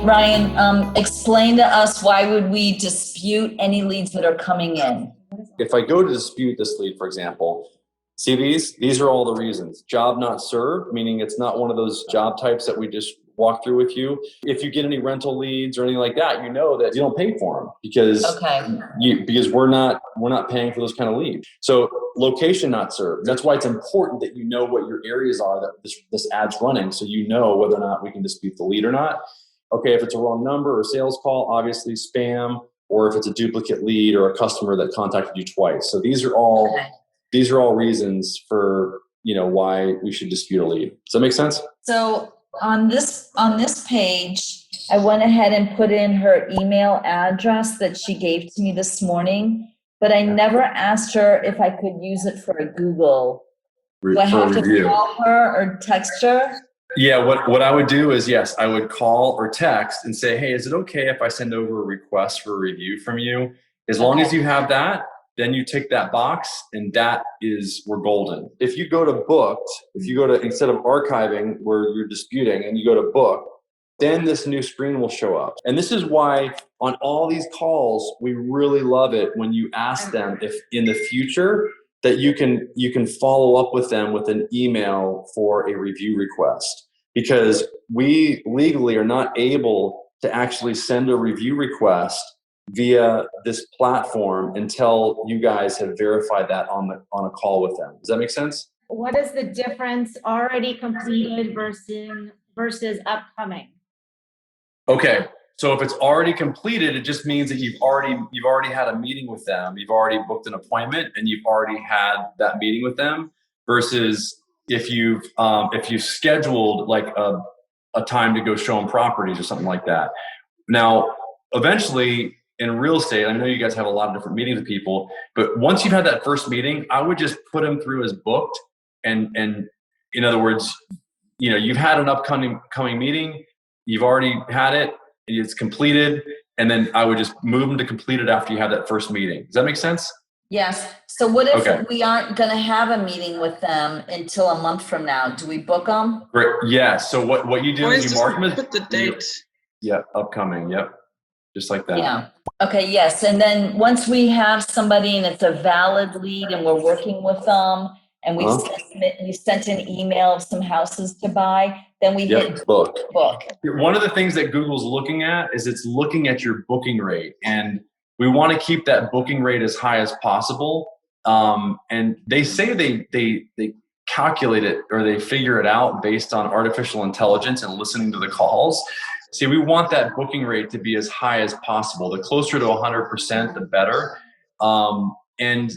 Ryan, explain to us why would we dispute any leads that are coming in? If I go to dispute this lead, for example, see these are all the reasons. Job not served, meaning it's not one of those job types that we just walk through with you. If you get any rental leads or anything like that, you know that you don't pay for them because we're not paying for those kind of leads. So location not served. That's why it's important that you know what your areas are that this ad's running, so you know whether or not we can dispute the lead or not. Okay, if it's a wrong number or sales call, obviously spam, or if it's a duplicate lead or a customer that contacted you twice. So these are all reasons for why we should dispute a lead. Does that make sense? So on this page, I went ahead and put in her email address that she gave to me this morning, but I never asked her if I could use it for a Google. Do I have to call her or text her? Yeah, what I would do is, yes, I would call or text and say, hey, is it okay if I send over a request for a review from you? As long as you have that, then you tick that box, and we're golden. If you go to booked, instead of archiving where you're disputing and you go to book, then this new screen will show up. And this is why on all these calls, we really love it when you ask them if in the future that you can follow up with them with an email for a review request, because we legally are not able to actually send a review request via this platform until you guys have verified that on a call with them. Does that make sense? What is the difference already completed versus upcoming? Okay. So if it's already completed, it just means that you've already had a meeting with them. You've already booked an appointment and you've already had that meeting with them, versus if you've scheduled like a time to go show them properties or something like that. Now, eventually in real estate, I know you guys have a lot of different meetings with people, but once you've had that first meeting, I would just put them through as booked. And in other words, you've had an upcoming meeting, you've already had it, it's completed, and then I would just move them to completed after you have that first meeting. Does that make sense? Yes. So what if we aren't going to have a meeting with them until a month from now? Do we book them? Great. Yeah. So what you do is you mark them as put the date. Upcoming. Yep. Just like that. Yeah. Okay. Yes. And then once we have somebody and it's a valid lead and we're working with them and we sent an email of some houses to buy, then we hit book. One of the things that Google's looking at is it's looking at your booking rate, and we want to keep that booking rate as high as possible. And they say they calculate it, or they figure it out based on artificial intelligence and listening to the calls. See, we want that booking rate to be as high as possible. The closer to 100%, the better. And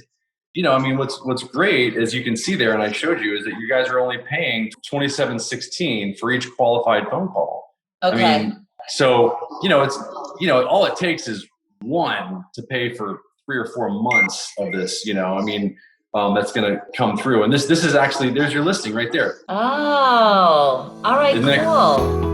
what's great, as you can see there, and I showed you, is that you guys are only paying $27.16 for each qualified phone call. Okay. I mean, so it's all it takes is one to pay for 3 or 4 months of this. That's going to come through, and this is actually, there's your listing right there. Oh, all right, cool.